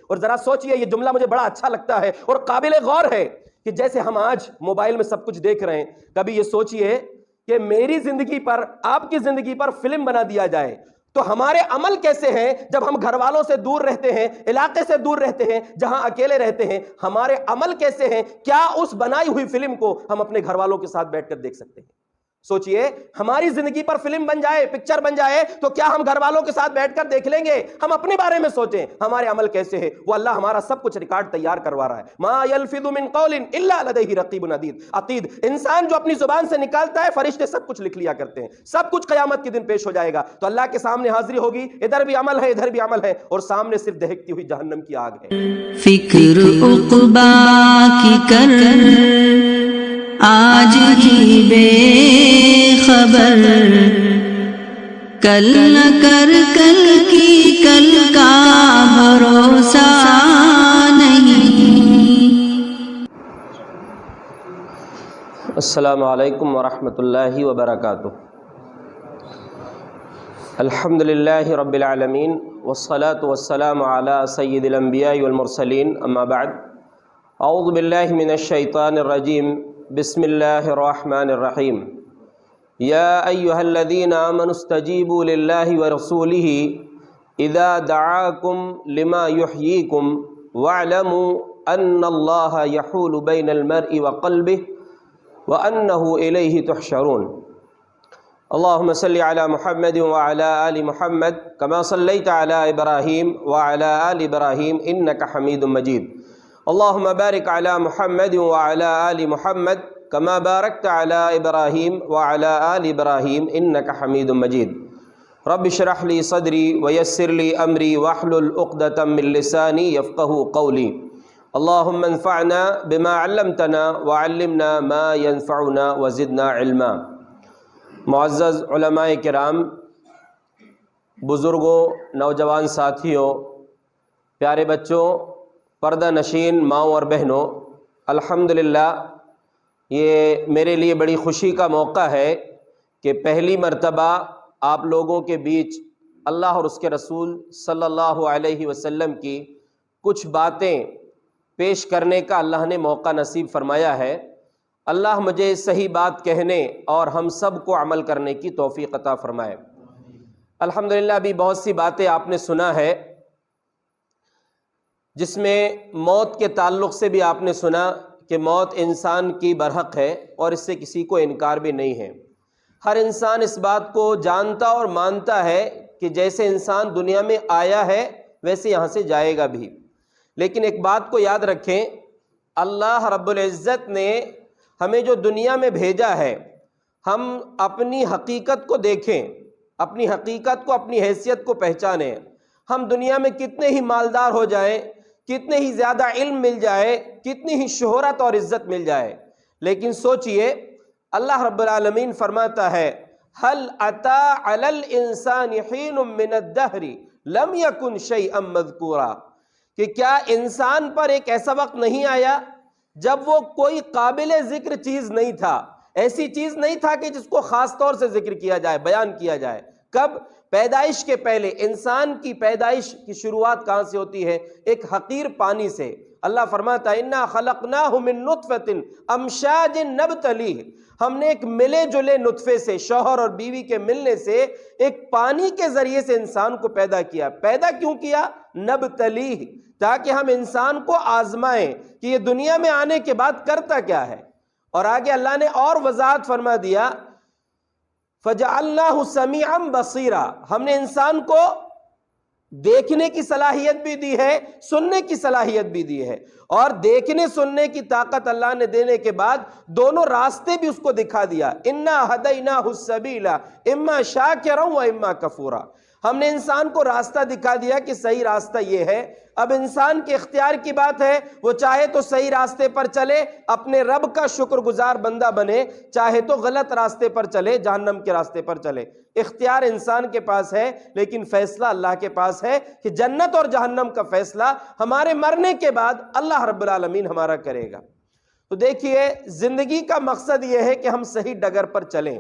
اور ذرا سوچئے، یہ جملہ مجھے بڑا اچھا لگتا ہے اور قابل غور ہے کہ جیسے ہم آج موبائل میں سب کچھ دیکھ رہے ہیں، کبھی یہ سوچئے کہ میری زندگی پر، آپ کی زندگی پر فلم بنا دیا جائے تو ہمارے عمل کیسے ہیں جب ہم گھر والوں سے دور رہتے ہیں، علاقے سے دور رہتے ہیں، جہاں اکیلے رہتے ہیں، ہمارے عمل کیسے ہیں؟ کیا اس بنائی ہوئی فلم کو ہم اپنے گھر والوں کے ساتھ بیٹھ کر دیکھ سکتے ہیں؟ سوچئے، ہماری زندگی پر فلم بن جائے، پکچر بن جائے تو کیا ہم گھر والوں کے ساتھ بیٹھ کر دیکھ لیں گے؟ ہم اپنے بارے میں سوچیں، ہمارے عمل کیسے ہیں؟ وہ اللہ ہمارا سب کچھ ریکارڈ تیار کروا رہا ہے۔ ما یلفظ من قول الا لدیہ رقیب عتید، انسان جو اپنی زبان سے نکالتا ہے فرشتے سب کچھ لکھ لیا کرتے ہیں، سب کچھ قیامت کے دن پیش ہو جائے گا، تو اللہ کے سامنے حاضری ہوگی، ادھر بھی عمل ہے ادھر بھی عمل ہے، اور سامنے صرف دہکتی ہوئی جہنم کی آگ ہے۔ فکر عقبا کی کر آج ہی بے خبر، کل نہ کر کل کی کل کا بھروسہ نہیں۔ السلام علیکم ورحمۃ اللہ وبرکاتہ۔ الحمدللہ رب العالمین والصلاة والسلام علی سید الانبیاء والمرسلین، اما بعد، اعوذ باللہ من الشیطان الرجیم، بسم اللہ الرحمن الرحیم۔ یا ایہا الذین آمنوا استجیبوا للہ ورسولہ اذا دعاکم لما یحییکم واعلموا ان اللہ یحول بین المرء وقلبہ وانہ الیہ تحشرون۔ اللہم صلی علی محمد وعلی آل محمد کما صلیت علی ابراہیم وعلی آل ابراہیم انک حمید مجید۔ اللہم بارک علی محمد وعلی آل محمد کما بارکت علی ابراہیم وعلی آل ابراہیم انک حمید مجید۔ رب اشرح لی صدری ویسر لی امری واحلل عقدۃ من لسانی یفقہوا قولی۔ اللہم انفعنا بما علمتنا وعلمنا ما ينفعنا وزدنا علما۔ معزز علماء کرام، بزرگوں، نوجوان ساتھیوں، پیارے بچوں، پردہ نشین ماؤں اور بہنوں، الحمدللہ یہ میرے لیے بڑی خوشی کا موقع ہے کہ پہلی مرتبہ آپ لوگوں کے بیچ اللہ اور اس کے رسول صلی اللہ علیہ وسلم کی کچھ باتیں پیش کرنے کا اللہ نے موقع نصیب فرمایا ہے۔ اللہ مجھے صحیح بات کہنے اور ہم سب کو عمل کرنے کی توفیق عطا فرمائے۔ الحمدللہ ابھی بہت سی باتیں آپ نے سنا ہے، جس میں موت کے تعلق سے بھی آپ نے سنا کہ موت انسان کی برحق ہے اور اس سے کسی کو انکار بھی نہیں ہے۔ ہر انسان اس بات کو جانتا اور مانتا ہے کہ جیسے انسان دنیا میں آیا ہے ویسے یہاں سے جائے گا بھی۔ لیکن ایک بات کو یاد رکھیں، اللہ رب العزت نے ہمیں جو دنیا میں بھیجا ہے، ہم اپنی حقیقت کو دیکھیں، اپنی حقیقت کو، اپنی حیثیت کو پہچانیں۔ ہم دنیا میں کتنے ہی مالدار ہو جائیں، کتنے ہی زیادہ علم مل جائے، کتنی ہی شہرت اور عزت مل جائے، لیکن سوچئے اللہ رب العالمین فرماتا ہے هل اتى على الانسان حين من الدهر لم يكن شيئا مذكورا، کہ کیا انسان پر ایک ایسا وقت نہیں آیا جب وہ کوئی قابل ذکر چیز نہیں تھا، ایسی چیز نہیں تھا کہ جس کو خاص طور سے ذکر کیا جائے، بیان کیا جائے۔ کب؟ پیدائش کے پہلے۔ انسان کی پیدائش کی شروعات کہاں سے ہوتی ہے؟ ایک حقیر پانی سے۔ اللہ فرماتا ہے انا خلقناہ من نطفۃ امشاج نبتلیہ، ہم نے ایک ملے جلے نطفے سے، شوہر اور بیوی کے ملنے سے، ایک پانی کے ذریعے سے انسان کو پیدا کیا۔ پیدا کیوں کیا؟ نبتلیہ، تاکہ ہم انسان کو آزمائیں کہ یہ دنیا میں آنے کے بعد کرتا کیا ہے۔ اور آگے اللہ نے اور وضاحت فرما دیا فَجَعَلْنَاهُ سَمِيعًا بَصِيرًا، ہم نے انسان کو دیکھنے کی صلاحیت بھی دی ہے، سننے کی صلاحیت بھی دی ہے، اور دیکھنے سننے کی طاقت اللہ نے دینے کے بعد دونوں راستے بھی اس کو دکھا دیا۔ اِنَّا هَدَيْنَاهُ السَّبِيلَ إِمَّا شَاكِرًا وَإِمَّا كَفُورًا، ہم نے انسان کو راستہ دکھا دیا کہ صحیح راستہ یہ ہے۔ اب انسان کے اختیار کی بات ہے، وہ چاہے تو صحیح راستے پر چلے، اپنے رب کا شکر گزار بندہ بنے، چاہے تو غلط راستے پر چلے، جہنم کے راستے پر چلے۔ اختیار انسان کے پاس ہے، لیکن فیصلہ اللہ کے پاس ہے کہ جنت اور جہنم کا فیصلہ ہمارے مرنے کے بعد اللہ رب العالمین ہمارا کرے گا۔ تو دیکھیے، زندگی کا مقصد یہ ہے کہ ہم صحیح ڈگر پر چلیں۔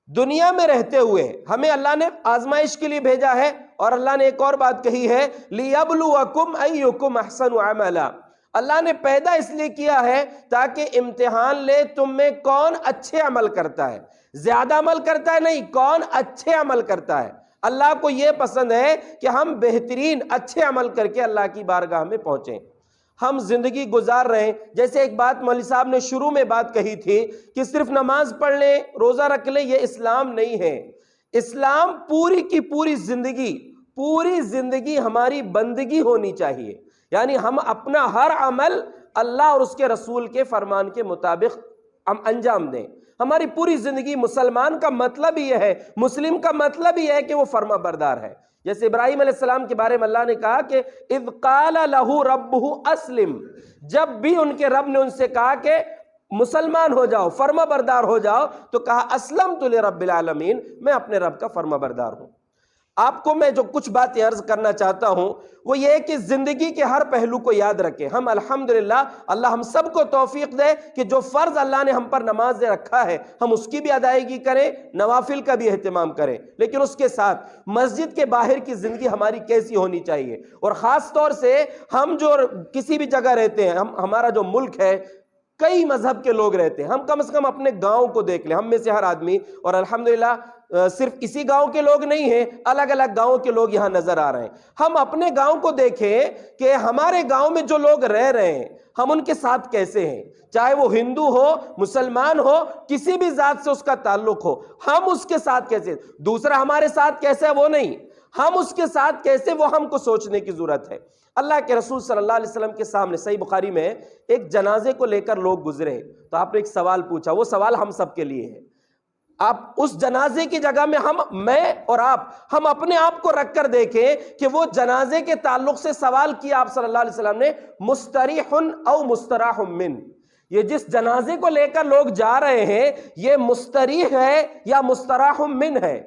دنیا میں رہتے ہوئے ہمیں اللہ نے آزمائش کے لیے بھیجا ہے، اور اللہ نے ایک اور بات کہی ہے لِيَبْلُوَكُمْ أَيُّكُمْ أَحْسَنُ عَمَلًا، اللہ نے پیدا اس لیے کیا ہے تاکہ امتحان لے تم میں کون اچھے عمل کرتا ہے، زیادہ عمل کرتا ہے نہیں، کون اچھے عمل کرتا ہے۔ اللہ کو یہ پسند ہے کہ ہم بہترین اچھے عمل کر کے اللہ کی بارگاہ میں پہنچیں۔ ہم زندگی گزار رہے ہیں، جیسے ایک بات مولوی صاحب نے شروع میں بات کہی تھی کہ صرف نماز پڑھ لیں، روزہ رکھ لیں، یہ اسلام نہیں ہے۔ اسلام پوری کی پوری زندگی ہماری بندگی ہونی چاہیے، یعنی ہم اپنا ہر عمل اللہ اور اس کے رسول کے فرمان کے مطابق ہم انجام دیں۔ ہماری پوری زندگی، مسلمان کا مطلب ہی ہے، مسلم کا مطلب ہی ہے کہ وہ فرما بردار ہے۔ جیسے ابراہیم علیہ السلام کے بارے میں اللہ نے کہا کہ اذ قال لہ ربہ اسلم، جب بھی ان کے رب نے ان سے کہا کہ مسلمان ہو جاؤ، فرما بردار ہو جاؤ، تو کہا اسلمت لرب العالمین، میں اپنے رب کا فرما بردار ہوں۔ آپ کو میں جو کچھ باتیں عرض کرنا چاہتا ہوں وہ یہ کہ زندگی کے ہر پہلو کو یاد رکھیں۔ ہم الحمدللہ، اللہ ہم سب کو توفیق دے کہ جو فرض اللہ نے ہم پر نماز دے رکھا ہے ہم اس کی بھی ادائیگی کریں، نوافل کا بھی اہتمام کریں، لیکن اس کے ساتھ مسجد کے باہر کی زندگی ہماری کیسی ہونی چاہیے، اور خاص طور سے ہم جو کسی بھی جگہ رہتے ہیں، ہمارا جو ملک ہے کئی مذہب کے لوگ رہتے ہیں، ہم کم از کم اپنے گاؤں کو دیکھ لیں، ہم میں سے ہر آدمی، اور الحمدللہ صرف اسی گاؤں کے لوگ نہیں ہیں، الگ الگ گاؤں کے لوگ یہاں نظر آ رہے ہیں۔ ہم اپنے گاؤں کو دیکھیں کہ ہمارے گاؤں میں جو لوگ رہ رہے ہیں ہم ان کے ساتھ کیسے ہیں، چاہے وہ ہندو ہو، مسلمان ہو، کسی بھی ذات سے اس کا تعلق ہو، ہم اس کے ساتھ کیسے، دوسرا ہمارے ساتھ کیسے وہ نہیں، ہم اس کے ساتھ کیسے وہ ہم کو سوچنے کی ضرورت ہے۔ اللہ کے رسول صلی اللہ علیہ وسلم کے سامنے صحیح بخاری میں ایک جنازے کو لے کر لوگ گزرے، تو آپ نے ایک سوال پوچھا، وہ سوال ہم سب کے لیے ہے۔ آپ اس جنازے کی جگہ میں میں اور ہم اپنے آپ کو رکھ کر دیکھیں کہ وہ جنازے کے تعلق سے سوال کیا آپ صلی اللہ علیہ وسلم نے، مستریح او مستراح من، یہ جس جنازے کو لے کر لوگ جا رہے ہیں یہ مستریح ہے یا مستراح من ہے؟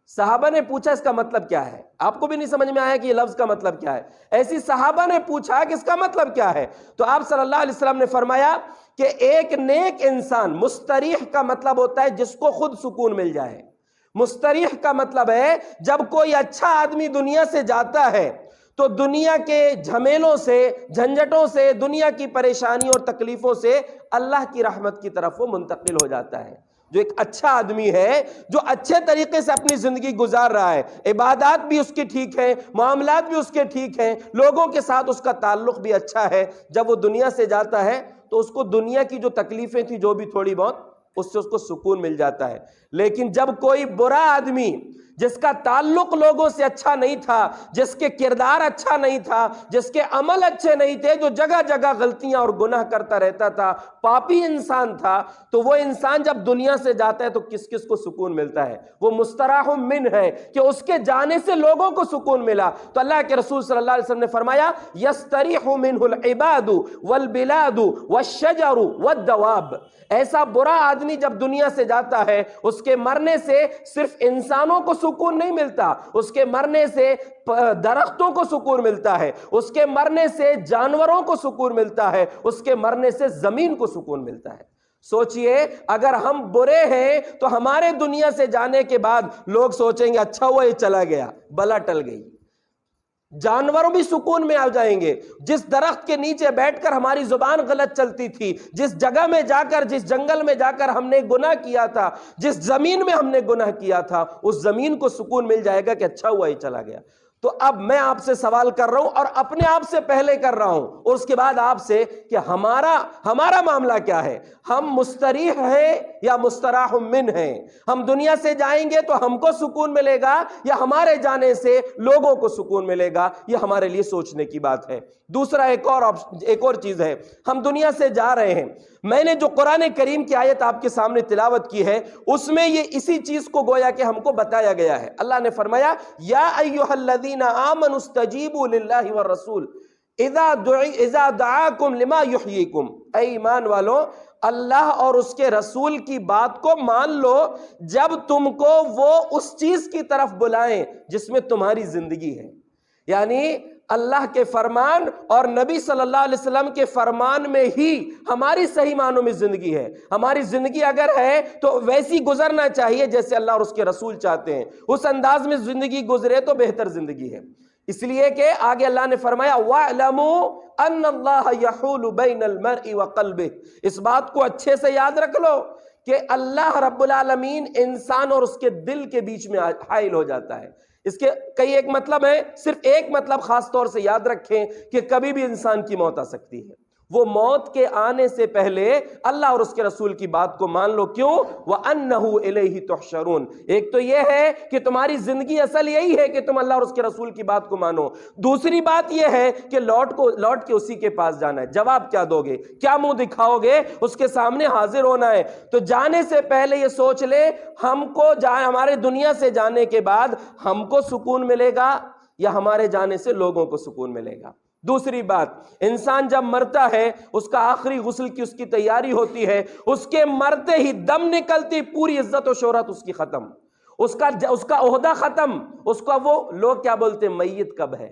صحابہ نے پوچھا اس کا مطلب کیا ہے؟ آپ کو بھی نہیں سمجھ میں آیا کہ یہ لفظ کا مطلب کیا ہے، ایسی صحابہ نے پوچھا کہ اس کا مطلب کیا ہے، تو آپ صلی اللہ علیہ وسلم نے فرمایا کہ ایک نیک انسان، مستریح کا مطلب ہوتا ہے جس کو خود سکون مل جائے، مستریح کا مطلب ہے جب کوئی اچھا آدمی دنیا سے جاتا ہے تو دنیا کے جھمیلوں سے، جھنجھٹوں سے، دنیا کی پریشانیوں اور تکلیفوں سے اللہ کی رحمت کی طرف وہ منتقل ہو جاتا ہے۔ جو ایک اچھا آدمی ہے، جو اچھے طریقے سے اپنی زندگی گزار رہا ہے، عبادات بھی اس کی ٹھیک ہیں، معاملات بھی اس کے ٹھیک ہیں، لوگوں کے ساتھ اس کا تعلق بھی اچھا ہے، جب وہ دنیا سے جاتا ہے تو اس کو دنیا کی جو تکلیفیں تھیں جو بھی تھوڑی بہت اس سے اس کو سکون مل جاتا ہے۔ لیکن جب کوئی برا آدمی جس کا تعلق لوگوں سے اچھا نہیں تھا، جس کے کردار اچھا نہیں تھا، جس کے عمل اچھے نہیں تھے، جو جگہ جگہ غلطیاں اور گناہ کرتا رہتا تھا، پاپی انسان تھا، تو وہ انسان جب دنیا سے جاتا ہے تو کس کس کو سکون ملتا ہے؟ وہ مستراح من ہے کہ اس کے جانے سے لوگوں کو سکون ملا۔ تو اللہ کے رسول صلی اللہ علیہ وسلم نے فرمایا یستریح منہ العباد والبلاد والشجر والدواب، ایسا برا آدمی جب دنیا سے جاتا ہے اس کے مرنے سے صرف انسانوں کو سکون نہیں ملتا، اس کے مرنے سے درختوں کو سکون ملتا ہے، اس کے مرنے سے جانوروں کو سکون ملتا ہے، اس کے مرنے سے زمین کو سکون ملتا ہے۔ سوچئے اگر ہم برے ہیں تو ہمارے دنیا سے جانے کے بعد لوگ سوچیں گے اچھا ہوا یہ چلا گیا، بلا ٹل گئی، جانوروں بھی سکون میں آ جائیں گے۔ جس درخت کے نیچے بیٹھ کر ہماری زبان غلط چلتی تھی، جس جگہ میں جا کر، جس جنگل میں جا کر ہم نے گناہ کیا تھا، جس زمین میں ہم نے گناہ کیا تھا، اس زمین کو سکون مل جائے گا کہ اچھا ہوا یہ چلا گیا۔ تو اب میں آپ سے سوال کر رہا ہوں اور اپنے آپ سے پہلے کر رہا ہوں اور اس کے بعد آپ سے کہ ہمارا معاملہ کیا ہے؟ ہم مستریح ہیں یا مستراح من ہیں؟ ہم دنیا سے جائیں گے تو ہم کو سکون ملے گا یا ہمارے جانے سے لوگوں کو سکون ملے گا؟ یہ ہمارے لیے سوچنے کی بات ہے۔ دوسرا ایک اور چیز ہے، ہم دنیا سے جا رہے ہیں، میں نے جو قرآن کریم کی آیت آپ کے سامنے تلاوت کی ہے اس میں یہ اسی چیز کو گویا کہ ہم کو بتایا گیا ہے۔ اللہ نے فرمایا یا ایھا الذین آمنوا استجیبوا للہ والرسول اذا دعاکم لما یحییکم، اے ایمان والو اللہ اور اس کے رسول کی بات کو مان لو جب تم کو وہ اس چیز کی طرف بلائیں جس میں تمہاری زندگی ہے۔ یعنی اللہ کے فرمان اور نبی صلی اللہ علیہ وسلم کے فرمان میں ہی ہماری صحیح معنوں میں زندگی ہے۔ ہماری زندگی اگر ہے تو ویسی گزرنا چاہیے جیسے اللہ اور اس کے رسول چاہتے ہیں، اس انداز میں زندگی گزرے تو بہتر زندگی ہے۔ اس لیے کہ آگے اللہ نے فرمایا وَاعْلَمُوا أَنَّ اللَّهَ يَحُولُ بَيْنَ الْمَرْءِ وَقَلْبِهِ، اس بات کو اچھے سے یاد رکھ لو کہ اللہ رب العالمین انسان اور اس کے دل کے بیچ میں حائل ہو جاتا ہے۔ اس کے کئی ایک مطلب ہیں، صرف ایک مطلب خاص طور سے یاد رکھیں کہ کبھی بھی انسان کی موت آ سکتی ہے۔ وہ موت کے آنے سے پہلے اللہ اور اس کے رسول کی بات کو مان لو۔ کیوں؟ وَأَنَّهُ إِلَيْهِ تُحْشَرُونَ، ایک تو یہ ہے کہ تمہاری زندگی اصل یہی ہے کہ تم اللہ اور اس کے رسول کی بات کو مانو، دوسری بات یہ ہے کہ لوٹ کے اسی کے پاس جانا ہے۔ جواب کیا دو گے؟ کیا منہ دکھاؤ گے؟ اس کے سامنے حاضر ہونا ہے۔ تو جانے سے پہلے یہ سوچ لے ہمارے دنیا سے جانے کے بعد ہم کو سکون ملے گا یا ہمارے جانے سے لوگوں کو سکون ملے گا۔ دوسری بات، انسان جب مرتا ہے اس کا آخری غسل کی اس کی تیاری ہوتی ہے، اس کے مرتے ہی دم نکلتی پوری عزت و شہرت اس کی ختم، اس کا عہدہ ختم، اس کا وہ لوگ کیا بولتے ہیں میت کب ہے؟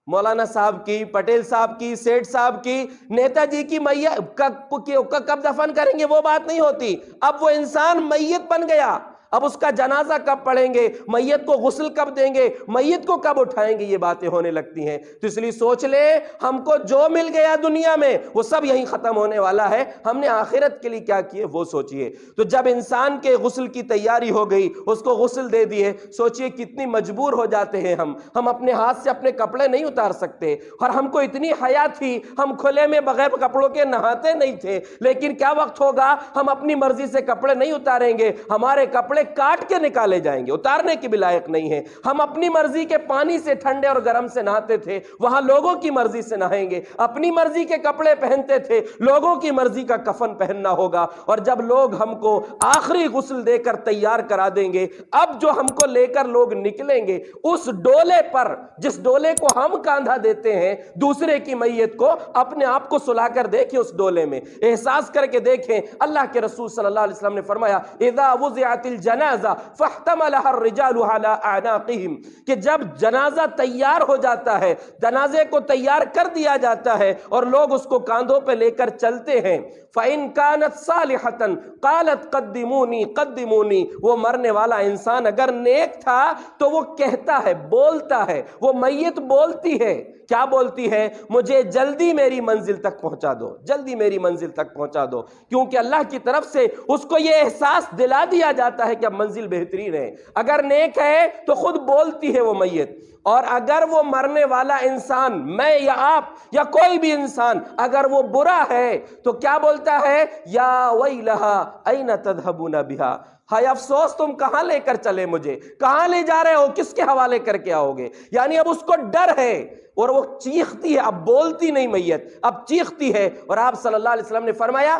مولانا صاحب کی، پٹیل صاحب کی، سیٹھ صاحب کی، نیتا جی کی میت کب دفن کریں گے وہ بات نہیں ہوتی، اب وہ انسان میت بن گیا، اب اس کا جنازہ کب پڑھیں گے، میت کو غسل کب دیں گے، میت کو کب اٹھائیں گے، یہ باتیں ہونے لگتی ہیں۔ تو اس لیے سوچ لے ہم کو جو مل گیا دنیا میں وہ سب یہیں ختم ہونے والا ہے، ہم نے آخرت کے لیے کیا کیے وہ سوچئے۔ تو جب انسان کے غسل کی تیاری ہو گئی، اس کو غسل دے دیے، سوچئے کتنی مجبور ہو جاتے ہیں ہم اپنے ہاتھ سے اپنے کپڑے نہیں اتار سکتے، اور ہم کو اتنی حیا تھی ہم کھلے میں بغیر کپڑوں کے نہاتے نہیں تھے، لیکن کیا وقت ہوگا ہم اپنی مرضی سے کپڑے نہیں اتاریں گے، ہمارے کپڑے کاٹ کے نکالے جائیں گے، اتارنے کی بھی لائق نہیں ہے۔ ہم اپنی مرضی کے پانی سے ٹھنڈے اور گرم سے نہاتے تھے، وہاں لوگوں کی مرضی سے نہائیں گے، اپنی مرضی کے کپڑے پہنتے تھے، لوگوں کی مرضی کا کفن پہننا ہوگا۔ اور جب لوگ ہم کو آخری غسل دے کر تیار کرا دیں گے، اب جو ہم کو لے کر لوگ نکلیں گے اس ڈولے پر، جس ڈولے کو ہم کاندھا دیتے ہیں دوسرے کی میت کو، اپنے آپ کو سلا کر دیکھیں، اس ڈولے میں احساس کر کے دیکھیں۔ اللہ کے رسول صلی اللہ علیہ وسلم نے فرمایا اذا وضعت الجنازہ فاحتملها الرجال على اعناقهم، کہ جب جنازہ تیار ہو جاتا ہے، جنازے کو تیار کر دیا جاتا ہے اور لوگ اس کو کاندھوں پہ لے کر چلتے ہیں، فَإِن كَانَتْ صَالِحَةً قَالَتْ قَدِّمُونِي قَدِّمُونِي، وہ مرنے والا انسان اگر نیک تھا تو وہ کہتا ہے، بولتا ہے، وہ میت بولتی ہے، کیا بولتی ہے؟ مجھے جلدی میری منزل تک پہنچا دو، جلدی میری منزل تک پہنچا دو، کیونکہ اللہ کی طرف سے اس کو یہ احساس دلا دیا جاتا ہے کہ اب منزل بہترین ہے۔ اگر نیک ہے تو خود بولتی ہے وہ میت، اور اگر وہ مرنے والا انسان، میں یا آپ یا کوئی بھی انسان، اگر وہ برا ہے تو کیا بولتا ہے؟ یا ویلہا این تذہبون بہا، ہائے افسوس تم کہاں لے کر چلے مجھے، کہاں لے جا رہے ہو، کس کے حوالے کر کے آؤ گے؟ یعنی اب اس کو ڈر ہے اور وہ چیختی ہے، اب بولتی نہیں میت، اب چیختی ہے۔ اور آپ صلی اللہ علیہ وسلم نے فرمایا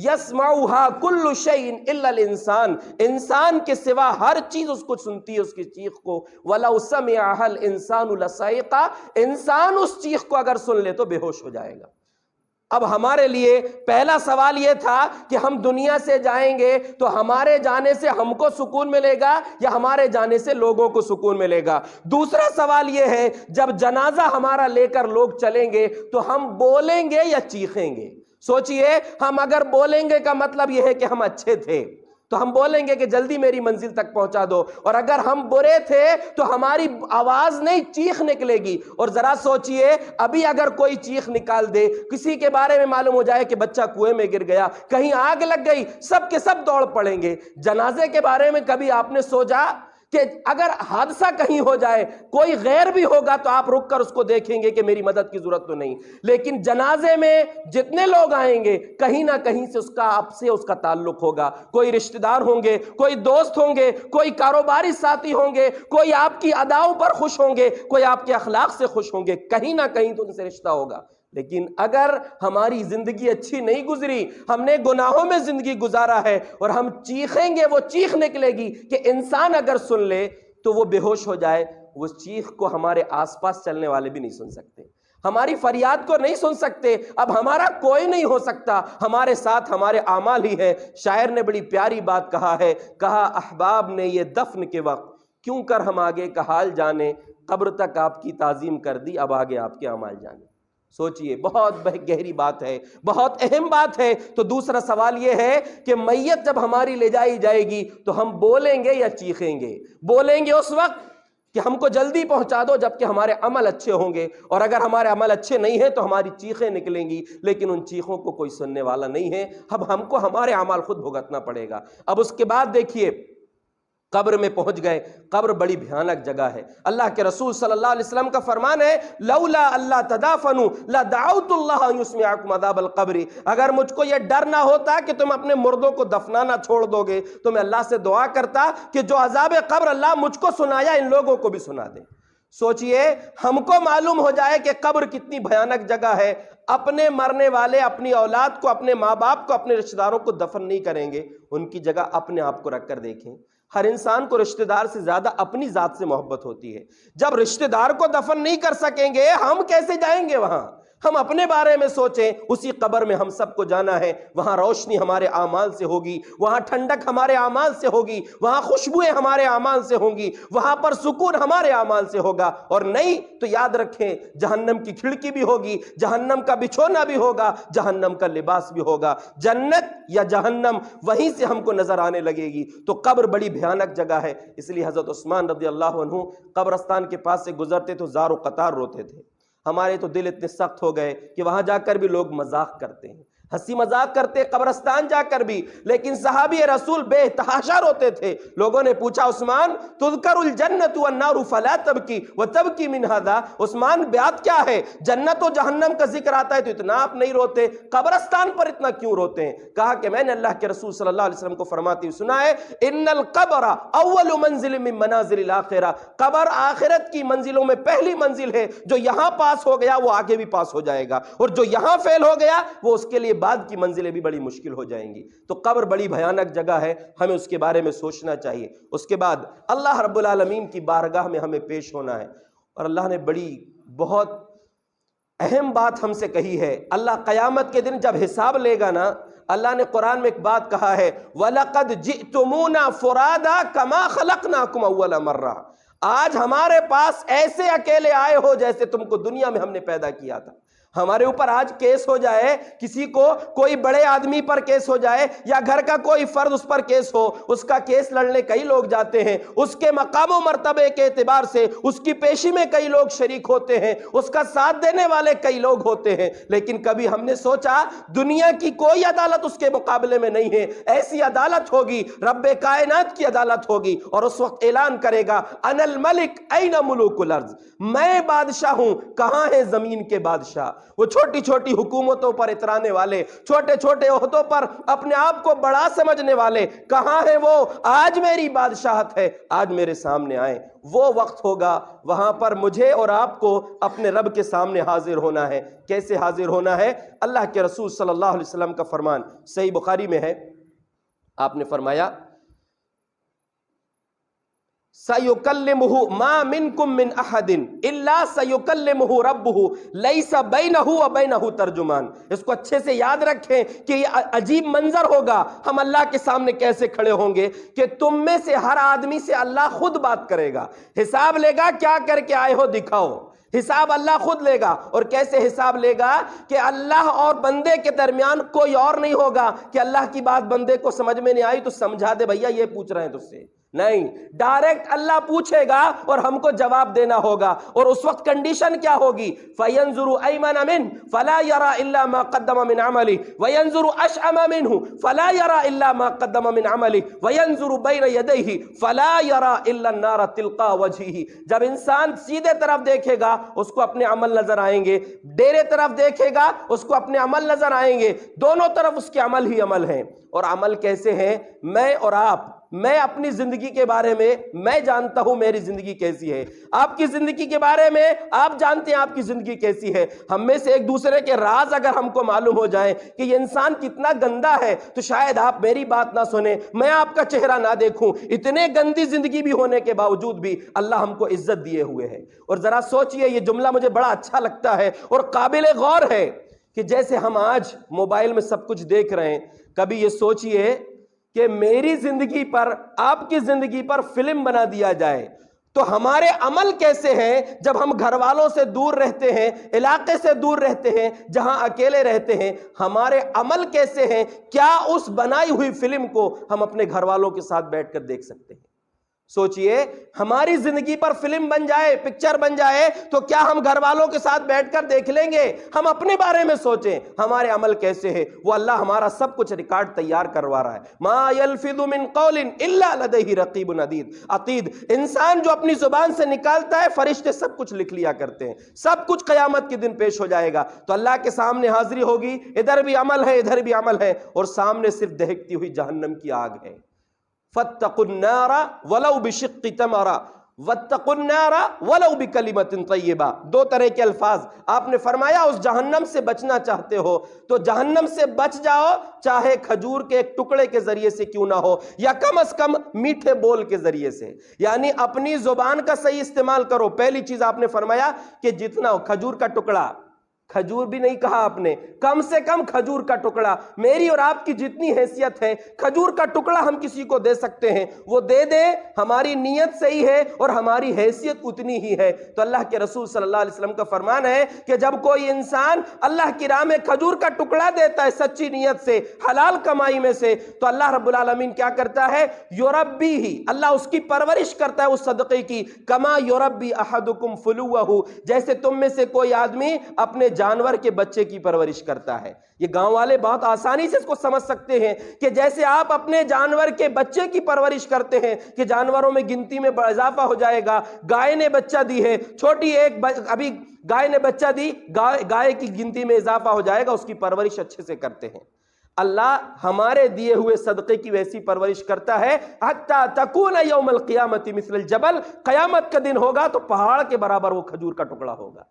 یسمعها کل شیء الا الانسان، انسان کے سوا ہر چیز اس کو سنتی ہے، اس کی چیخ کو۔ ولو سمعها الانسان لصعق، انسان اس چیخ کو اگر سن لے تو بے ہوش ہو جائے گا۔ اب ہمارے لیے پہلا سوال یہ تھا کہ ہم دنیا سے جائیں گے تو ہمارے جانے سے ہم کو سکون ملے گا یا ہمارے جانے سے لوگوں کو سکون ملے گا؟ دوسرا سوال یہ ہے جب جنازہ ہمارا لے کر لوگ چلیں گے تو ہم بولیں گے یا چیخیں گے؟ سوچئے، ہم اگر بولیں گے کا مطلب یہ ہے کہ ہم اچھے تھے تو ہم بولیں گے کہ جلدی میری منزل تک پہنچا دو، اور اگر ہم برے تھے تو ہماری آواز نہیں، چیخ نکلے گی۔ اور ذرا سوچئے، ابھی اگر کوئی چیخ نکال دے، کسی کے بارے میں معلوم ہو جائے کہ بچہ کنویں میں گر گیا، کہیں آگ لگ گئی، سب کے سب دوڑ پڑیں گے۔ جنازے کے بارے میں کبھی آپ نے سوچا کہ اگر حادثہ کہیں ہو جائے، کوئی غیر بھی ہوگا تو آپ رک کر اس کو دیکھیں گے کہ میری مدد کی ضرورت تو نہیں؟ لیکن جنازے میں جتنے لوگ آئیں گے کہیں نہ کہیں سے اس کا آپ سے اس کا تعلق ہوگا، کوئی رشتہ دار ہوں گے، کوئی دوست ہوں گے، کوئی کاروباری ساتھی ہوں گے، کوئی آپ کی اداؤں پر خوش ہوں گے، کوئی آپ کے اخلاق سے خوش ہوں گے، کہیں نہ کہیں تو ان سے رشتہ ہوگا۔ لیکن اگر ہماری زندگی اچھی نہیں گزری، ہم نے گناہوں میں زندگی گزارا ہے اور ہم چیخیں گے، وہ چیخ نکلے گی کہ انسان اگر سن لے تو وہ بے ہوش ہو جائے، وہ چیخ کو ہمارے آس پاس چلنے والے بھی نہیں سن سکتے، ہماری فریاد کو نہیں سن سکتے۔ اب ہمارا کوئی نہیں ہو سکتا، ہمارے ساتھ ہمارے اعمال ہی ہے۔ شاعر نے بڑی پیاری بات کہا ہے، کہا احباب نے یہ دفن کے وقت کیوں کر ہم آگے کا حال جانے، قبر تک آپ کی تعظیم کر دی، اب آگے آپ کے اعمال جانے۔ سوچئے، بہت گہری بات ہے، بہت اہم بات ہے۔ تو دوسرا سوال یہ ہے کہ میت جب ہماری لے جائی جائے گی تو ہم بولیں گے یا چیخیں گے؟ بولیں گے اس وقت کہ ہم کو جلدی پہنچا دو، جبکہ ہمارے عمل اچھے ہوں گے، اور اگر ہمارے عمل اچھے نہیں ہیں تو ہماری چیخیں نکلیں گی، لیکن ان چیخوں کو کوئی سننے والا نہیں ہے۔ اب ہم کو ہمارے اعمال خود بھگتنا پڑے گا۔ اب اس کے بعد دیکھیے، قبر میں پہنچ گئے۔ قبر بڑی بھیانک جگہ ہے۔ اللہ کے رسول صلی اللہ علیہ وسلم کا فرمان ہے، لولا اللہ تدافنوا لدعوت اللہ ان یسمعکم عذاب القبر۔ اگر مجھ کو یہ ڈر نہ ہوتا کہ تم اپنے مردوں کو دفنانا چھوڑ دو گے تو میں اللہ سے دعا کرتا کہ جو عذاب قبر اللہ مجھ کو سنایا ان لوگوں کو بھی سنا دے۔ سوچئے، ہم کو معلوم ہو جائے کہ قبر کتنی بھیانک جگہ ہے، اپنے مرنے والے اپنی اولاد کو، اپنے ماں باپ کو، اپنے رشتہ داروں کو دفن نہیں کریں گے، ان کی جگہ اپنے آپ کو رکھ کر دیکھیں۔ ہر انسان کو رشتہ دار سے زیادہ اپنی ذات سے محبت ہوتی ہے۔ جب رشتہ دار کو دفن نہیں کر سکیں گے، ہم کیسے جائیں گے وہاں؟ ہم اپنے بارے میں سوچیں، اسی قبر میں ہم سب کو جانا ہے۔ وہاں روشنی ہمارے اعمال سے ہوگی، وہاں ٹھنڈک ہمارے اعمال سے ہوگی، وہاں خوشبوئیں ہمارے اعمال سے ہوں گی، وہاں پر سکون ہمارے اعمال سے ہوگا۔ اور نہیں تو یاد رکھیں، جہنم کی کھڑکی بھی ہوگی، جہنم کا بچھونا بھی ہوگا، جہنم کا لباس بھی ہوگا۔ جنت یا جہنم وہیں سے ہم کو نظر آنے لگے گی۔ تو قبر بڑی بھیانک جگہ ہے۔ اس لیے حضرت عثمان رضی اللہ عنہ قبرستان کے پاس سے گزرتے تو زار و قطار روتے تھے۔ ہمارے تو دل اتنے سخت ہو گئے کہ وہاں جا کر بھی لوگ مذاق کرتے ہیں، ہنسی مذاق کرتے قبرستان جا کر بھی، لیکن صحابی رسول بے تحاشا روتے تھے۔ لوگوں نے پوچھا، عثمان تذکر الجنت والنار فلا تبکی وتبکی من ھذا، عثمان بات کیا ہے؟ جنت و جہنم کا ذکر آتا ہے تو اتنا آپ نہیں روتے، قبرستان پر اتنا کیوں روتے ہیں؟ کہا کہ میں نے اللہ کے رسول صلی اللہ علیہ وسلم کو فرماتے ہوئے سنا ہے، ان القبر اول منزل من منازل الاخرہ، قبر آخرت کی منزلوں میں پہلی منزل ہے، جو یہاں پاس ہو گیا وہ آگے بھی پاس ہو جائے گا، اور جو یہاں فیل ہو گیا وہ اس کے لیے بعد کی منزلیں بھی بڑی مشکل ہو جائیں گی۔ تو قبر بڑی بھیانک جگہ ہے، ہمیں اس کے بارے میں سوچنا چاہیے۔ اس کے بعد اللہ رب العالمین کی بارگاہ میں ہمیں پیش ہونا ہے، اور اللہ نے بڑی بہت اہم بات ہم سے کہی ہے۔ اللہ قیامت کے دن جب حساب لے گا نا، اللہ نے قرآن میں ایک بات کہا ہے، وَلَقَدْ جِئْتُمُونَا فُرَادَا كَمَا خَلَقْنَاكُمْ أَوَّلَ مَرَّةٍ، آج ہمارے پاس ایسے اکیلے آئے ہو جیسے تم کو دنیا میں ہم نے پیدا کیا تھا۔ ہمارے اوپر آج کیس ہو جائے، کسی کو کوئی بڑے آدمی پر کیس ہو جائے، یا گھر کا کوئی فرد اس پر کیس ہو، اس کا کیس لڑنے کئی لوگ جاتے ہیں، اس کے مقام و مرتبے کے اعتبار سے اس کی پیشی میں کئی لوگ شریک ہوتے ہیں، اس کا ساتھ دینے والے کئی لوگ ہوتے ہیں، لیکن کبھی ہم نے سوچا دنیا کی کوئی عدالت اس کے مقابلے میں نہیں ہے۔ ایسی عدالت ہوگی، رب کائنات کی عدالت ہوگی، اور اس وقت اعلان کرے گا، انا الملک این ملوک الارض، میں بادشاہ ہوں، کہاں ہے زمین کے بادشاہ؟ وہ چھوٹی چھوٹی حکومتوں پر اترانے والے، چھوٹے چھوٹے عہدوں پر اپنے آپ کو بڑا سمجھنے والے، کہاں ہیں وہ؟ آج میری بادشاہت ہے، آج میرے سامنے آئیں۔ وہ وقت ہوگا، وہاں پر مجھے اور آپ کو اپنے رب کے سامنے حاضر ہونا ہے۔ کیسے حاضر ہونا ہے؟ اللہ کے رسول صلی اللہ علیہ وسلم کا فرمان صحیح بخاری میں ہے، آپ نے فرمایا، سَيُكَلِّمُهُ مَا مِنْكُمْ مِنْ أَحَدٍ إِلَّا سَيُكَلِّمُهُ رَبُّهُ لَيْسَ بَيْنَهُ وَبَيْنَهُ تَرْجُمَانٌ۔ اس کو اچھے سے یاد رکھیں کہ یہ عجیب منظر ہوگا، ہم اللہ کے سامنے کیسے کھڑے ہوں گے کہ تم میں سے ہر آدمی سے اللہ خود بات کرے گا، حساب لے گا، کیا کر کے آئے ہو دکھاؤ۔ حساب اللہ خود لے گا، اور کیسے حساب لے گا کہ اللہ اور بندے کے درمیان کوئی اور نہیں ہوگا کہ اللہ کی بات بندے کو سمجھ میں نہیں آئی تو سمجھا دے بھیا یہ پوچھ رہے ہیں تجھ سے، نہیں، ڈائریکٹ اللہ پوچھے گا اور ہم کو جواب دینا ہوگا۔ اور اس وقت کنڈیشن کیا ہوگی؟ فَيَنْظُرُ أَيْمَنَ مِنْهُ فَلَا يَرَى إِلَّا مَا قَدَّمَ مِنْ عَمَلِهِ وَيَنْظُرُ أَشْأَمَ مِنْهُ فَلَا يَرَى إِلَّا مَا قَدَّمَ مِنْ عَمَلِهِ وَيَنْظُرُ بَيْنَ يَدَيْهِ فَلَا يَرَى إِلَّا النَّارَ تِلْقَاءَ وَجْهِهِ، جب انسان سیدھے طرف دیکھے گا اس کو اپنے عمل نظر آئیں گے، ڈیرے طرف دیکھے گا اس کو اپنے عمل نظر آئیں گے، دونوں طرف اس کے عمل ہی عمل ہیں۔ اور عمل کیسے ہیں؟ میں اور آپ، میں اپنی زندگی کے بارے میں میں جانتا ہوں میری زندگی کیسی ہے، آپ کی زندگی کے بارے میں آپ جانتے ہیں آپ کی زندگی کیسی ہے۔ ہم میں سے ایک دوسرے کے راز اگر ہم کو معلوم ہو جائیں کہ یہ انسان کتنا گندا ہے تو شاید آپ میری بات نہ سنیں، میں آپ کا چہرہ نہ دیکھوں۔ اتنے گندی زندگی بھی ہونے کے باوجود بھی اللہ ہم کو عزت دیے ہوئے ہے۔ اور ذرا سوچئے، یہ جملہ مجھے بڑا اچھا لگتا ہے اور قابل غور ہے کہ جیسے ہم آج موبائل میں سب کچھ دیکھ رہے ہیں، کبھی یہ سوچئے کہ میری زندگی پر، آپ کی زندگی پر فلم بنا دیا جائے تو ہمارے عمل کیسے ہیں جب ہم گھر والوں سے دور رہتے ہیں، علاقے سے دور رہتے ہیں، جہاں اکیلے رہتے ہیں؟ ہمارے عمل کیسے ہیں؟ کیا اس بنائی ہوئی فلم کو ہم اپنے گھر والوں کے ساتھ بیٹھ کر دیکھ سکتے ہیں؟ سوچئے، ہماری زندگی پر فلم بن جائے، پکچر بن جائے، تو کیا ہم گھر والوں کے ساتھ بیٹھ کر دیکھ لیں گے؟ ہم اپنے بارے میں سوچیں، ہمارے عمل کیسے ہیں؟ وہ اللہ ہمارا سب کچھ ریکارڈ تیار کروا رہا ہے۔ ما یلفظ من قول الا لدیہ رقیب عتید۔ انسان جو اپنی زبان سے نکالتا ہے، فرشتے سب کچھ لکھ لیا کرتے ہیں، سب کچھ قیامت کے دن پیش ہو جائے گا۔ تو اللہ کے سامنے حاضری ہوگی، ادھر بھی عمل ہے، ادھر بھی عمل ہے، اور سامنے صرف دہکتی ہوئی جہنم کی آگ ہے۔ فاتقوا النار ولو بشق تمرہ واتقوا النار ولو بکلمۃ طیبہ۔ دو طرح کے الفاظ آپ نے فرمایا، اس جہنم سے بچنا چاہتے ہو تو جہنم سے بچ جاؤ، چاہے کھجور کے ایک ٹکڑے کے ذریعے سے کیوں نہ ہو، یا کم از کم میٹھے بول کے ذریعے سے، یعنی اپنی زبان کا صحیح استعمال کرو۔ پہلی چیز آپ نے فرمایا کہ جتنا ہو، کھجور کا ٹکڑا، کھجور بھی نہیں کہا آپ نے، کم سے کم کھجور کا ٹکڑا، میری اور آپ کی جتنی حیثیت ہے، کھجور کا ٹکڑا ہم کسی کو دے سکتے ہیں، وہ دے دے، ہماری نیت صحیح ہے اور ہماری حیثیت اتنی ہی ہے۔ تو اللہ کے رسول صلی اللہ علیہ وسلم کا فرمان ہے کہ جب کوئی انسان اللہ کی راہ میں کھجور کا ٹکڑا دیتا ہے سچی نیت سے، حلال کمائی میں سے، تو اللہ رب العالمین کیا کرتا ہے؟ یربی ہی، اللہ اس کی پرورش کرتا ہے اس صدقے کی، کما یربی احدکم فلوہ، جیسے تم میں سے کوئی آدمی اپنے جانور کے بچے کی پرورش کرتا ہے۔ یہ گاؤں والے بہت آسانی سے اس کو سمجھ سکتے ہیں کہ جیسے آپ اپنے جانور کے بچے کی پرورش کرتے ہیں کہ جانوروں میں گنتی میں اضافہ ہو جائے گا، گائے نے بچہ دی ہے، چھوٹی ایک ابھی گائے نے بچہ دی، گائے کی گنتی میں اضافہ ہو جائے گا، اس کی پرورش اچھے سے کرتے ہیں۔ اللہ ہمارے دیے ہوئے صدقے کی ویسی پرورش کرتا ہے، حتی تکون یوم القیامت مثل الجبل، قیامت کا دن ہوگا تو پہاڑ کے برابر وہ کھجور کا ٹکڑا ہوگا۔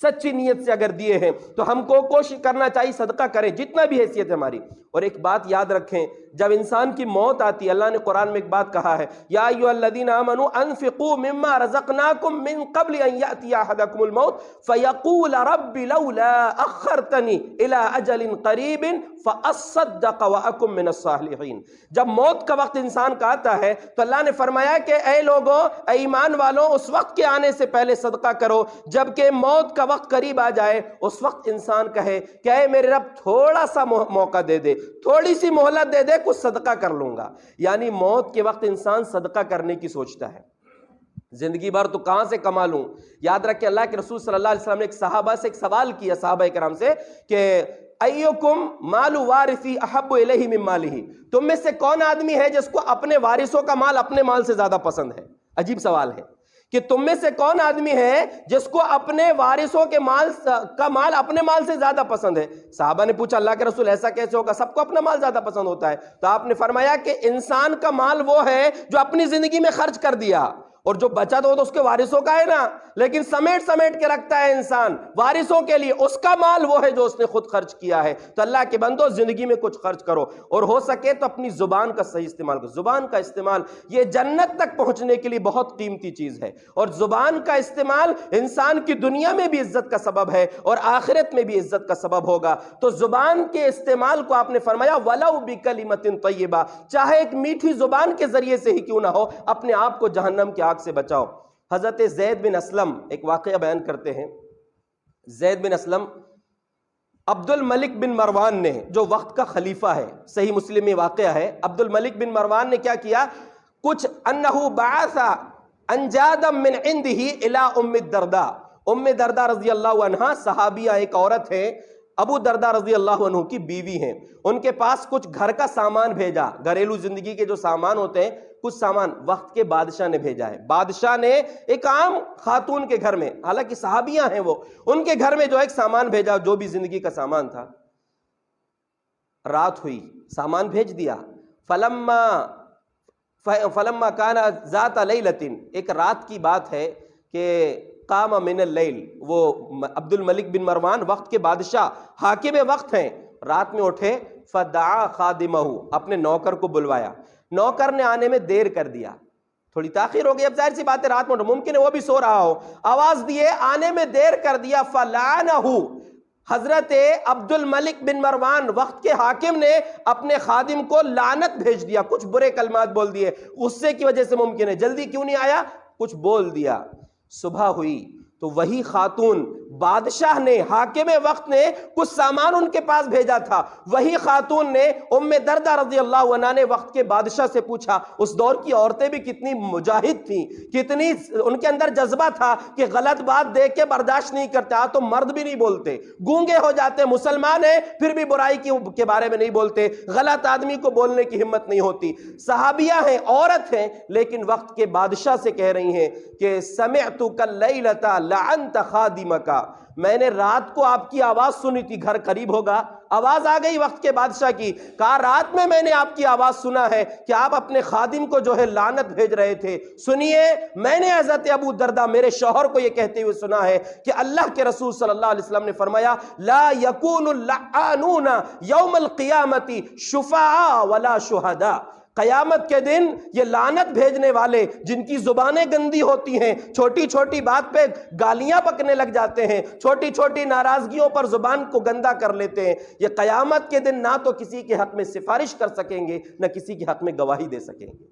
سچی نیت سے اگر دیے ہیں تو ہم کو کوشش کرنا چاہیے صدقہ کریں، جتنا بھی حیثیت ہے ہماری۔ اور ایک بات یاد رکھیں، جب انسان کی موت آتی ہے، اللہ نے قرآن میں ایک بات کہا ہے، یا ایھا الذین آمنوا انفقوا مما رزقناکم من قبل ان یأتی احدکم الموت فیقول رب لولا اخرتنی الی اجل قریب فاصدق واکن من الصالحین۔ جب موت کا وقت انسان کا آتا ہے تو اللہ نے فرمایا کہ اے لوگوں، اے ایمان والوں، اس وقت کے آنے سے پہلے صدقہ کرو، جبکہ موت کا وقت قریب آ جائے، اس وقت انسان کہے کہ اے میرے رب تھوڑا سا موقع دے دے، تھوڑی سی مہلت دے دے، کچھ صدقہ کر لوں گا۔ یعنی موت کے وقت انسان صدقہ کرنے کی سوچتا ہے، زندگی بھر تو کہاں سے کما لوں۔ یاد رکھیں، اللہ کے رسول صلی اللہ علیہ وسلم نے ایک صحابہ سے ایک سوال کیا، صحابہ کرام سے، کہ ایکم مال وارثی احب الیہ من مالہ، تم میں سے کون آدمی ہے جس کو اپنے وارثوں کا مال اپنے مال سے زیادہ پسند ہے؟ عجیب سوال ہے کہ تم میں سے کون آدمی ہے جس کو اپنے وارثوں کے مال کا مال اپنے مال سے زیادہ پسند ہے؟ صحابہ نے پوچھا اللہ کے رسول ایسا کیسے ہوگا، سب کو اپنا مال زیادہ پسند ہوتا ہے۔ تو آپ نے فرمایا کہ انسان کا مال وہ ہے جو اپنی زندگی میں خرچ کر دیا، اور جو بچا تو اس کے وارثوں کا ہے نا، لیکن سمیٹ کے رکھتا ہے انسان وارثوں کے لیے، اس کا مال وہ ہے جو اس نے خود خرچ کیا ہے۔ تو اللہ کے بندو، زندگی میں کچھ خرچ کرو، اور ہو سکے تو اپنی زبان کا صحیح استعمال کرو۔ زبان کا استعمال یہ جنت تک پہنچنے کے لیے بہت قیمتی چیز ہے، اور زبان کا استعمال انسان کی دنیا میں بھی عزت کا سبب ہے اور آخرت میں بھی عزت کا سبب ہوگا۔ تو زبان کے استعمال کو آپ نے فرمایا وَلَوْ بِكَلِمَةٍ طَيِّبَةٍ، چاہے ایک میٹھی زبان کے ذریعے سے ہی کیوں نہ ہو، اپنے آپ کو جہنم کی آگ سے بچاؤ۔ حضرت زید بن اسلم ایک واقعہ بیان کرتے ہیں۔ زید بن اسلم عبد الملک بن مروان نے، جو وقت کا خلیفہ ہے، صحیح مسلم میں واقعہ ہے، عبد الملک بن مروان نے کیا کیا، کچھ انہو بعث انجادا من عنده الى ام الدرداء، ام درداء رضی اللہ عنہ صحابیہ، ایک عورت ہے، ابو درداء رضی اللہ عنہ کی بیوی ہیں، ان کے پاس کچھ گھر کا سامان بھیجا، گھریلو زندگی کے جو سامان ہوتے ہیں، کچھ سامان وقت کے بادشاہ نے بھیجا ہے۔ بادشاہ نے ایک عام خاتون کے گھر میں، حالانکہ صحابیاں ہیں وہ، ان کے گھر میں جو ایک سامان بھیجا، جو بھی زندگی کا سامان تھا۔ رات ہوئی، سامان بھیج دیا، فلما کان ذات لیلۃ، ایک رات کی بات ہے کہ قام من اللیل، وہ عبد الملک بن مروان وقت کے بادشاہ، حاکم وقت ہیں، رات میں اٹھے، فدعا خادمہ، اپنے نوکر کو بلوایا، نوکر نے آنے میں دیر کر دیا، تھوڑی تاخیر ہو گئی، اب ظاہر سی بات ہے رات میں ممکن ہے وہ بھی سو رہا ہو، آواز دیے، آنے میں دیر کر دیا، فلعنہ، حضرت عبد الملک بن مروان وقت کے حاکم نے اپنے خادم کو لعنت بھیج دیا، کچھ برے کلمات بول دیے، غصے کی وجہ سے ممکن ہے، جلدی کیوں نہیں آیا، کچھ بول دیا، صبح ہوئی تو وہی خاتون، بادشاہ نے، حاکم وقت نے کچھ سامان ان کے پاس بھیجا تھا، وہی خاتون نے، ام دردہ رضی اللہ عنہا نے وقت کے بادشاہ سے پوچھا. اس دور کی عورتیں بھی کتنی مجاہد تھیں، کتنی ان کے اندر جذبہ تھا کہ غلط بات دیکھ کے برداشت نہیں کرتے. تو مرد بھی نہیں بولتے، گونگے ہو جاتے، مسلمان ہیں پھر بھی برائی کے بارے میں نہیں بولتے، غلط آدمی کو بولنے کی ہمت نہیں ہوتی. صحابیہ ہیں، عورت ہیں، لیکن وقت کے بادشاہ سے کہہ رہی ہیں کہ سمعتک اللیلۃ لعنت خادمک، میں نے رات کو آپ کی آواز سنی تھی، گھر قریب ہوگا. آواز آ گئی وقت کے بادشاہ کی، کہا رات میں نے آپ کی آواز سنا ہے کہ آپ اپنے خادم کو جو ہے لعنت بھیج رہے تھے. سنیے، میں نے حضرت ابو دردہ میرے شوہر کو یہ کہتے ہوئے سنا ہے کہ اللہ کے رسول صلی اللہ علیہ وسلم نے فرمایا لا یکون اللعانون یوم القیامت شفعاء ولا شہداء. قیامت کے دن یہ لعنت بھیجنے والے جن کی زبانیں گندی ہوتی ہیں، چھوٹی چھوٹی بات پہ گالیاں بکنے لگ جاتے ہیں، چھوٹی چھوٹی ناراضگیوں پر زبان کو گندا کر لیتے ہیں، یہ قیامت کے دن نہ تو کسی کے حق میں سفارش کر سکیں گے، نہ کسی کے حق میں گواہی دے سکیں گے.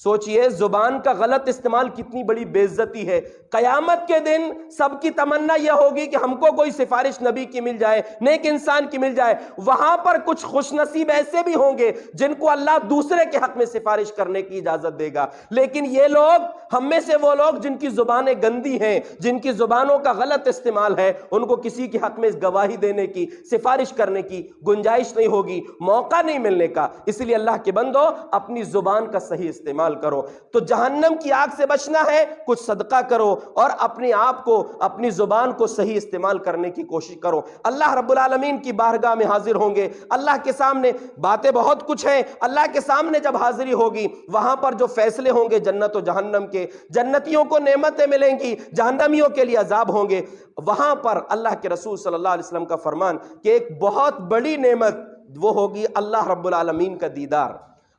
سوچئے زبان کا غلط استعمال کتنی بڑی بے عزتی ہے. قیامت کے دن سب کی تمنا یہ ہوگی کہ ہم کو کوئی سفارش نبی کی مل جائے، نیک انسان کی مل جائے. وہاں پر کچھ خوش نصیب ایسے بھی ہوں گے جن کو اللہ دوسرے کے حق میں سفارش کرنے کی اجازت دے گا. لیکن یہ لوگ، ہم میں سے وہ لوگ جن کی زبانیں گندی ہیں، جن کی زبانوں کا غلط استعمال ہے، ان کو کسی کے حق میں گواہی دینے کی، سفارش کرنے کی گنجائش نہیں ہوگی، موقع نہیں ملنے کا. اس لیے اللہ کے بندو اپنی زبان کا صحیح استعمال کرو. تو جہنم کی آگ سے بچنا ہے، کچھ صدقہ کرو اور اپنے آپ کو، اپنی زبان کو صحیح استعمال کرنے کی کوشش کرو. اللہ رب العالمین کی بارگاہ میں حاضر ہوں گے، اللہ کے سامنے باتیں بہت کچھ ہیں. اللہ کے سامنے جب حاضری ہوگی، وہاں پر جو فیصلے ہوں گے جنت و جہنم کے، جنتیوں کو نعمتیں ملیں گی، جہنمیوں کے لیے عذاب ہوں گے. وہاں پر اللہ کے رسول صلی اللہ علیہ وسلم کا فرمان کہ ایک بہت بڑی نعمت وہ ہوگی اللہ رب العالمین کا دیدار.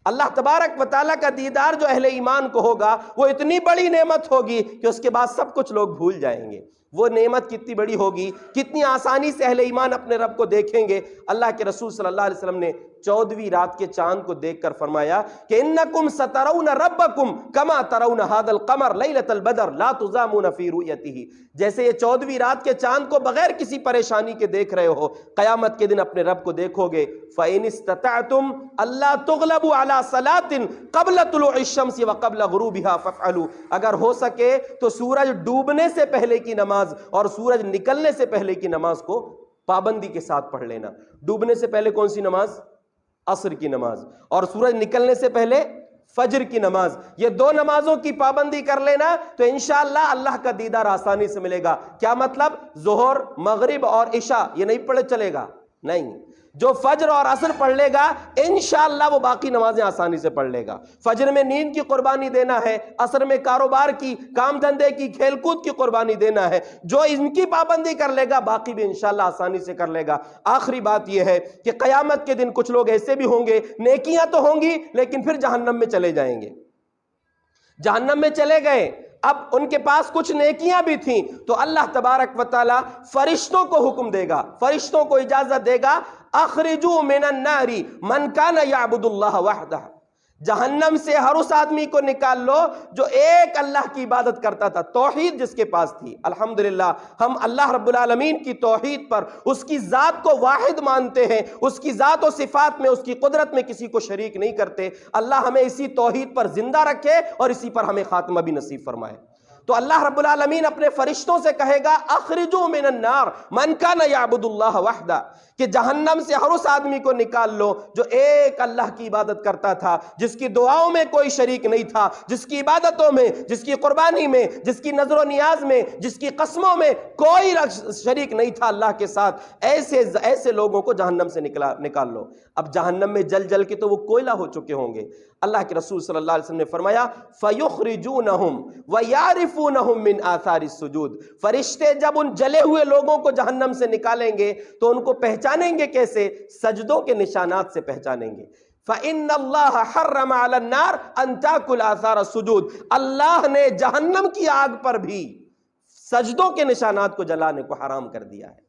اللہ تبارک و تعالیٰ کا دیدار جو اہل ایمان کو ہوگا وہ اتنی بڑی نعمت ہوگی کہ اس کے بعد سب کچھ لوگ بھول جائیں گے. وہ نعمت کتنی بڑی ہوگی، کتنی آسانی سے اہل ایمان اپنے رب کو دیکھیں گے. اللہ کے رسول صلی اللہ علیہ وسلم نے 14ویں رات کے چاند کو دیکھ کر فرمایا کہ انکم سترون ربکم کما ترون ھذا القمر لیلۃ البدر لا تضامون فی رؤیتہ. جیسے یہ 14ویں رات کے چاند کو بغیر کسی پریشانی کے دیکھ رہے ہو، قیامت کے دن اپنے رب کو دیکھو گے. فإن استطعتم الا تغلبوا علی صلاۃ قبل طلوع الشمس وقبل غروبها فافعلوا. اگر ہو سکے تو سورج ڈوبنے سے پہلے کی نماز اور سورج نکلنے سے پہلے کی نماز کو پابندی کے ساتھ پڑھ لینا. ڈوبنے سے پہلے کون سی نماز؟ عصر کی نماز. اور سورج نکلنے سے پہلے فجر کی نماز. یہ دو نمازوں کی پابندی کر لینا تو انشاءاللہ اللہ کا دیدار آسانی سے ملے گا. کیا مطلب؟ ظہر، مغرب اور عشاء یہ نہیں پڑھے چلے گا؟ نہیں. جو فجر اور عصر پڑھ لے گا انشاءاللہ وہ باقی نمازیں آسانی سے پڑھ لے گا. فجر میں نیند کی قربانی دینا ہے، عصر میں کاروبار کی، کام دھندے کی، کھیل کود کی قربانی دینا ہے. جو ان کی پابندی کر لے گا باقی بھی انشاءاللہ آسانی سے کر لے گا. آخری بات یہ ہے کہ قیامت کے دن کچھ لوگ ایسے بھی ہوں گے، نیکیاں تو ہوں گی لیکن پھر جہنم میں چلے جائیں گے. جہنم میں چلے گئے، اب ان کے پاس کچھ نیکیاں بھی تھیں تو اللہ تبارک و تعالی فرشتوں کو حکم دے گا، فرشتوں کو اجازت دے گا اخرجوا من النار من کان یعبد اللہ وحدہ. جہنم سے ہر اس آدمی کو نکال لو جو ایک اللہ کی عبادت کرتا تھا، توحید جس کے پاس تھی. الحمدللہ ہم اللہ رب العالمین کی توحید پر، اس کی ذات کو واحد مانتے ہیں، اس کی ذات و صفات میں، اس کی قدرت میں کسی کو شریک نہیں کرتے. اللہ ہمیں اسی توحید پر زندہ رکھے اور اسی پر ہمیں خاتمہ بھی نصیب فرمائے. تو اللہ رب العالمین اپنے فرشتوں سے کہے گا اخرجوا من النار من کان یعبد اللہ وحدہ، کہ جہنم سے ہر اس آدمی کو نکال لو جو ایک اللہ کی عبادت کرتا تھا، جس کی دعاؤں میں کوئی شریک نہیں تھا، جس کی عبادتوں میں، جس کی قربانی میں، جس کی نظر و نیاز میں، جس کی قسموں میں کوئی شریک نہیں تھا اللہ کے ساتھ. ایسے لوگوں کو جہنم سے نکال لو. اب جہنم میں جل جل کے تو وہ کوئلہ ہو چکے ہوں گے. اللہ کے رسول صلی اللہ علیہ وسلم نے فرمایا فَيُخْرِجُونَهُمْ وَيَعْرِفُونَهُمْ مِنْ آثَارِ السُّجُودِ. فرشتے جب ان جلے ہوئے لوگوں کو جہنم سے نکالیں گے تو ان کو پہچانیں گے کیسے؟ سجدوں کے نشانات سے پہچانیں گے. فَإِنَّ اللَّهَ حَرَّمَ عَلَى النَّارِ أَن تَأْكُلَ آثَارَ السُّجُودِ. اللہ نے جہنم کی آگ پر بھی سجدوں کے نشانات کو جلانے کو حرام کر دیا ہے.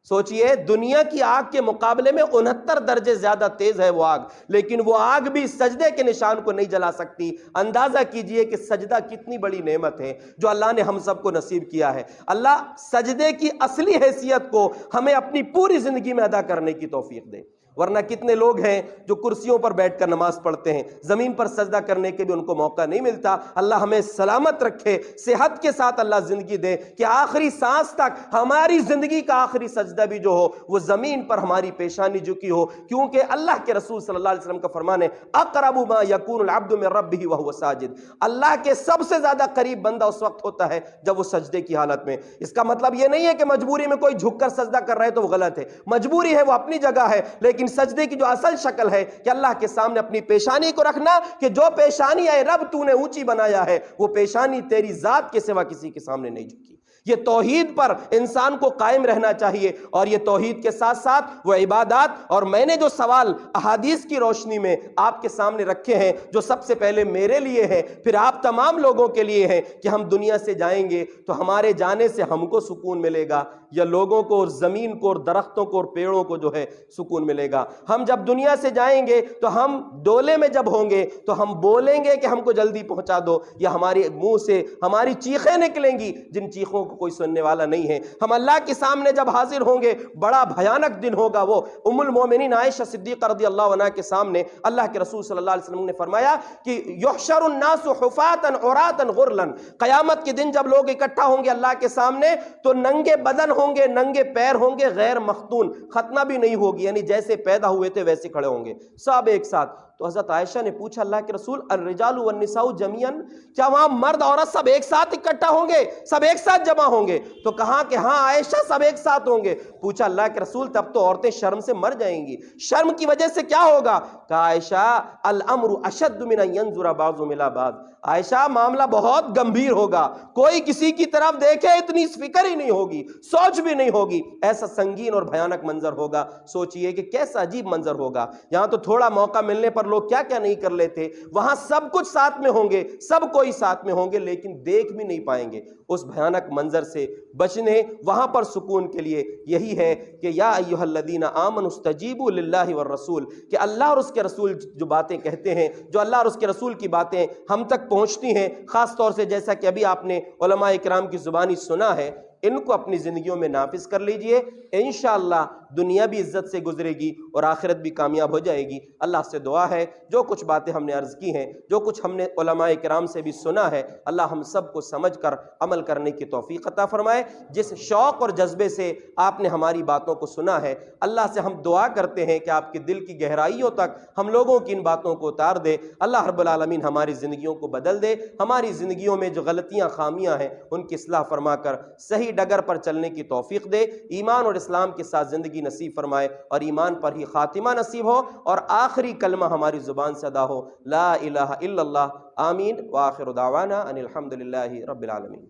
سوچئے دنیا کی آگ کے مقابلے میں 69 درجے زیادہ تیز ہے وہ آگ، لیکن وہ آگ بھی سجدے کے نشان کو نہیں جلا سکتی۔ اندازہ کیجئے کہ سجدہ کتنی بڑی نعمت ہے جو اللہ نے ہم سب کو نصیب کیا ہے۔ اللہ سجدے کی اصلی حیثیت کو ہمیں اپنی پوری زندگی میں ادا کرنے کی توفیق دے، ورنہ کتنے لوگ ہیں جو کرسیوں پر بیٹھ کر نماز پڑھتے ہیں، زمین پر سجدہ کرنے کے بھی ان کو موقع نہیں ملتا۔ اللہ ہمیں سلامت رکھے، صحت کے ساتھ اللہ زندگی دے کہ آخری سانس تک ہماری زندگی کا آخری سجدہ بھی جو ہو وہ زمین پر ہماری پیشانی جھکی ہو، کیونکہ اللہ کے رسول صلی اللہ علیہ وسلم کا فرمان ہے اقرب ما یکون العبد من ربہ وہو ساجد، اللہ کے سب سے زیادہ قریب بندہ اس وقت ہوتا ہے جب وہ سجدے کی حالت میں۔ اس کا مطلب یہ نہیں ہے کہ مجبوری میں کوئی جھک کر سجدہ کر رہا ہے تو وہ غلط ہے، مجبوری ہے وہ اپنی جگہ ہے، لیکن سجدے کی جو اصل شکل ہے کہ اللہ کے سامنے اپنی پیشانی کو رکھنا، کہ جو پیشانی اے رب تو نے اونچی بنایا ہے وہ پیشانی تیری ذات کے سوا کسی کے سامنے نہیں جھکی۔ یہ توحید پر انسان کو قائم رہنا چاہیے، اور یہ توحید کے ساتھ ساتھ وہ عبادات، اور میں نے جو سوال احادیث کی روشنی میں آپ کے سامنے رکھے ہیں جو سب سے پہلے میرے لیے ہیں پھر آپ تمام لوگوں کے لیے ہیں، کہ ہم دنیا سے جائیں گے تو ہمارے جانے سے ہم کو سکون ملے گا یا لوگوں کو اور زمین کو اور درختوں کو اور پیڑوں کو جو ہے سکون ملے گا؟ ہم جب دنیا سے جائیں گے تو ہم ڈولے میں جب ہوں گے تو ہم بولیں گے کہ ہم کو جلدی پہنچا دو، یا ہمارے منہ سے ہماری چیخیں نکلیں گی جن چیخوں کو کوئی سننے والا نہیں ہے۔ ہم اللہ کے سامنے جب حاضر ہوں گے بڑا بھیانک دن ہوگا وہ۔ ام المومنین عائشہ صدیقہ رضی اللہ عنہ کے سامنے اللہ کے رسول صلی اللہ علیہ وسلم نے فرمایا کہ یحشر الناس حفاتا عراتا غرلا، قیامت کے دن جب لوگ اکٹھا ہوں گے اللہ کے سامنے تو ننگے بدن ہوں گے، ننگے پیر ہوں گے، غیر مختون، ختنہ بھی نہیں ہوگی، یعنی جیسے پیدا ہوئے تھے ویسے کھڑے ہوں گے سب ایک ساتھ۔ تو حضرت عائشہ نے پوچھا اللہ کے رسول الرجال والنساء جميعا، کیا وہاں مرد عورت سب ایک ساتھ اکٹھا ہوں گے، سب ایک ساتھ جمع ہوں گے؟ تو کہا کہ ہاں عائشہ سب ایک ساتھ ہوں گے۔ پوچھا اللہ کے رسول تب تو عورتیں شرم سے مر جائیں گی، شرم کی وجہ سے کیا ہوگا؟ کہا عائشہ الامر اشد من ان ينظر بعضهم الى بعض، عائشہ معاملہ بہت گمبھیر ہوگا، کوئی کسی کی طرف دیکھے اتنی فکر ہی نہیں ہوگی، سوچ بھی نہیں ہوگی، ایسا سنگین اور بھیانک منظر ہوگا۔ سوچئے کہ کیسا عجیب منظر ہوگا۔ یہاں تو تھوڑا موقع ملنے پر لوگ کیا کیا نہیں کر لیتے، وہاں سب کچھ ساتھ میں ہوں گے، سب کوئی ساتھ میں ہوں گے لیکن دیکھ بھی نہیں پائیں گے۔ اس بھیانک منظر سے بچنے، وہاں پر سکون کے لیے یہی ہے کہ یا ایھا الذین آمنوا استجیبوا للہ والرسول، کہ اللہ اور اس کے رسول جو باتیں کہتے ہیں، جو اللہ اور اس کے رسول کی باتیں ہم تک پہنچتی ہیں، خاص طور سے جیسا کہ ابھی آپ نے علماء اکرام کی زبانی سنا ہے، ان کو اپنی زندگیوں میں نافذ کر لیجئے، انشاءاللہ دنیا بھی عزت سے گزرے گی اور آخرت بھی کامیاب ہو جائے گی۔ اللہ سے دعا ہے جو کچھ باتیں ہم نے عرض کی ہیں، جو کچھ ہم نے علماء کرام سے بھی سنا ہے، اللہ ہم سب کو سمجھ کر عمل کرنے کی توفیق عطا فرمائے۔ جس شوق اور جذبے سے آپ نے ہماری باتوں کو سنا ہے، اللہ سے ہم دعا کرتے ہیں کہ آپ کے دل کی گہرائیوں تک ہم لوگوں کی ان باتوں کو اتار دے۔ اللہ رب العالمین ہماری زندگیوں کو بدل دے، ہماری زندگیوں میں جو غلطیاں خامیاں ہیں ان کی اصلاح فرما کر صحیح ڈگر پر چلنے کی توفیق دے، ایمان اور اسلام کے ساتھ زندگی نصیب فرمائے اور ایمان پر ہی خاتمہ نصیب ہو اور آخری کلمہ ہماری زبان سے ادا ہو لا الہ الا اللہ۔ آمین وآخر دعوانا ان الحمد للہ رب العالمین۔